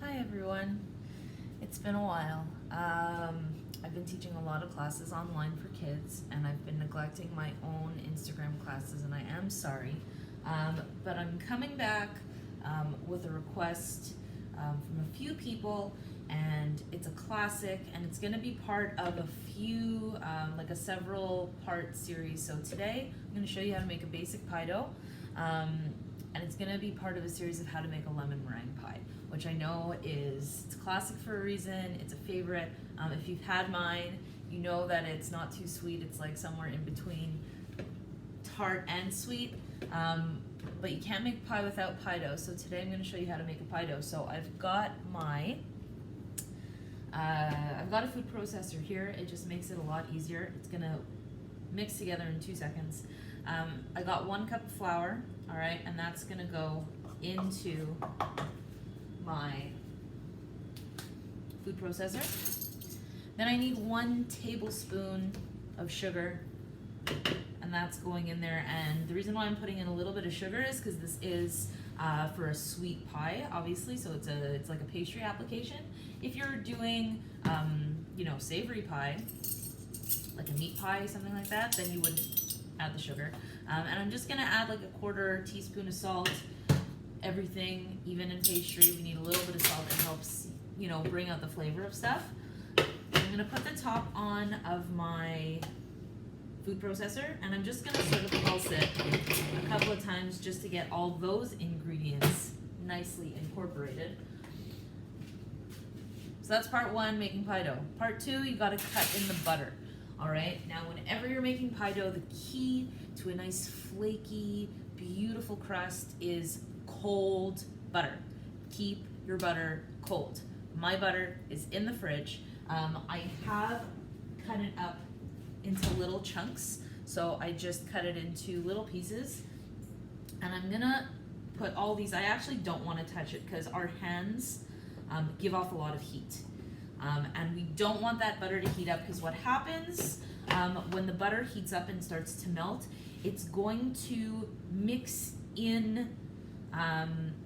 Hi everyone. It's been a while. I've been teaching a lot of classes online for kids and I've been neglecting my own Instagram classes and I am sorry. But I'm coming back with a request from a few people, and it's a classic and it's going to be part of a few, like a several part series. So today I'm going to show you how to make a basic pie dough. And it's going to be part of a series of how to make a lemon meringue pie, which I know it's classic for a reason. It's a favorite. If you've had mine, you know that it's not too sweet. It's like somewhere in between tart and sweet. But you can't make pie without pie dough. So today I'm going to show you how to make a pie dough. So I've got a food processor here. It just makes it a lot easier. It's going to mix together in 2 seconds. I got 1 cup of flour, all right, and that's gonna go into my food processor. Then I need 1 tablespoon of sugar, and that's going in there. And the reason why I'm putting in a little bit of sugar is because this is for a sweet pie, obviously, so it's like a pastry application. If you're doing, savory pie, like a meat pie, something like that, then you wouldn't add the sugar. And I'm just gonna add like a 1/4 teaspoon of salt. Everything, even in pastry, we need a little bit of salt. It helps, bring out the flavor of stuff. I'm gonna put the top on of my food processor, and I'm just gonna sort of pulse it a couple of times just to get all those ingredients nicely incorporated. So that's part 1, making pie dough. Part 2, you gotta cut in the butter. All right, now whenever you're making pie dough, the key to a nice flaky, beautiful crust is cold butter. Keep your butter cold. My butter is in the fridge. I have cut it up into little chunks, so I just cut it into little pieces. And I'm gonna put all these, I actually don't wanna touch it because our hands give off a lot of heat. And we don't want that butter to heat up, because what happens when the butter heats up and starts to melt, it's going to mix in,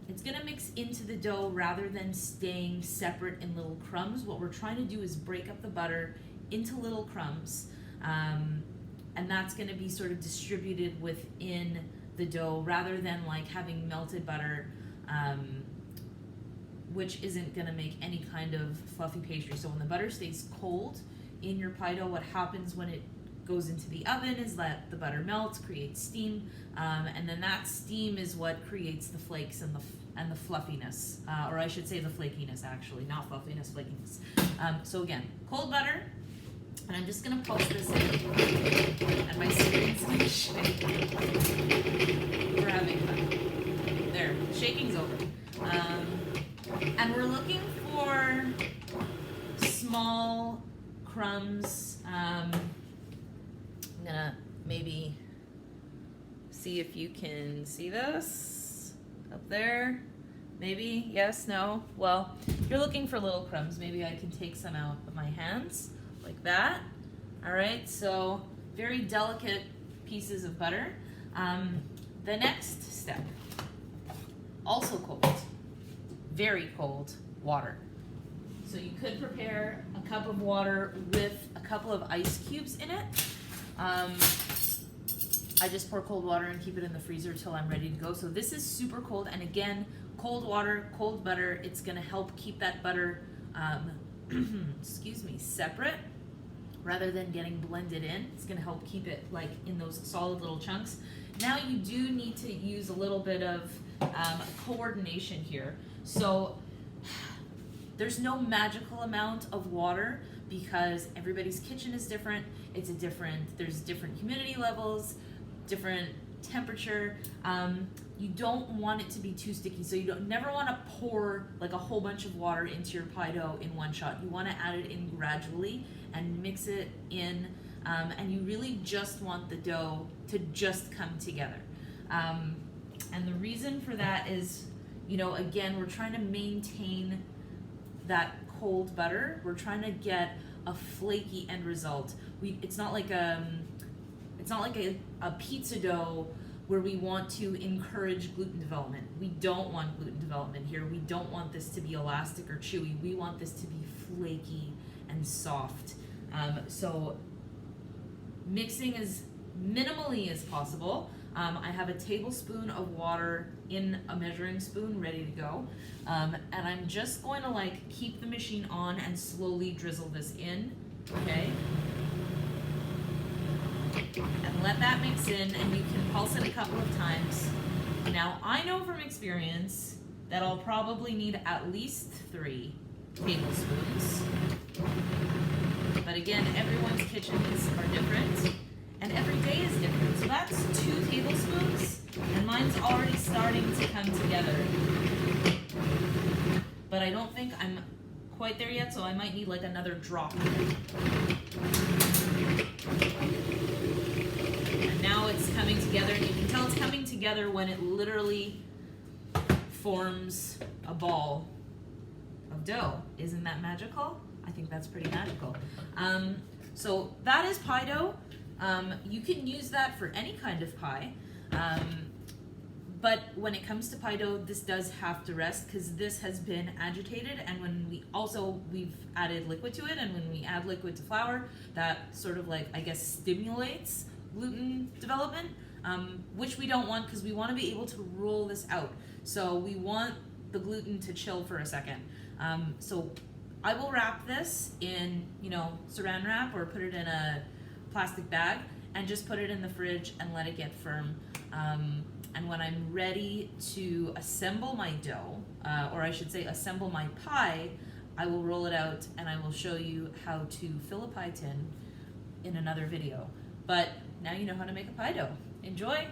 it's gonna mix into the dough rather than staying separate in little crumbs. What we're trying to do is break up the butter into little crumbs, and that's gonna be sort of distributed within the dough rather than like having melted butter, which isn't gonna make any kind of fluffy pastry. So when the butter stays cold in your pie dough, what happens when it goes into the oven is that the butter melts, creates steam, and then that steam is what creates the flakes and the fluffiness, or I should say the flakiness, actually, not fluffiness, flakiness. So again, cold butter, and I'm just gonna pulse this in, and my screen's like shaking. We're having fun. There, shaking's over. And we're looking for small crumbs. I'm gonna maybe see if you can see this up there. Maybe, yes, no. Well, you're looking for little crumbs. Maybe I can take some out of my hands like that. All right, so very delicate pieces of butter. The next step, also cold. Very cold water. So you could prepare a cup of water with a couple of ice cubes in it. I just pour cold water and keep it in the freezer till I'm ready to go. So this is super cold, and again, cold water, cold butter, it's gonna help keep that butter, separate rather than getting blended in. It's gonna help keep it like in those solid little chunks. Now you do need to use a little bit of coordination here. So there's no magical amount of water because everybody's kitchen is different. There's different humidity levels, different temperature. You don't want it to be too sticky, so you never want to pour like a whole bunch of water into your pie dough in one shot. You want to add it in gradually and mix it in, and you really just want the dough to just come together. And the reason for that is, again, we're trying to maintain that cold butter. We're trying to get a flaky end result. It's not like a pizza dough where we want to encourage gluten development. We don't want gluten development here. We don't want this to be elastic or chewy. We want this to be flaky and soft. So mixing as minimally as possible. I have a tablespoon of water in a measuring spoon ready to go. And I'm just going to like keep the machine on and slowly drizzle this in, okay? And let that mix in, and you can pulse it a couple of times. Now, I know from experience that I'll probably need at least 3 tablespoons. But again, everyone's kitchens are different, and every day is different. So that's 2 tablespoons, and mine's already starting to come together. But I don't think I'm quite there yet, so I might need like another drop. And now it's coming together, and you can tell it's coming together when it literally forms a ball of dough. Isn't that magical? I think that's pretty magical. So that is pie dough. You can use that for any kind of pie. But when it comes to pie dough, this does have to rest because this has been agitated, and when we've added liquid to it, and when we add liquid to flour, that sort of like, I guess, stimulates gluten development, which we don't want because we want to be able to roll this out. So we want the gluten to chill for a second. So I will wrap this in, saran wrap or put it in a plastic bag and just put it in the fridge and let it get firm. And when I'm ready to assemble my dough, or I should say assemble my pie, I will roll it out and I will show you how to fill a pie tin in another video. But now you know how to make a pie dough. Enjoy!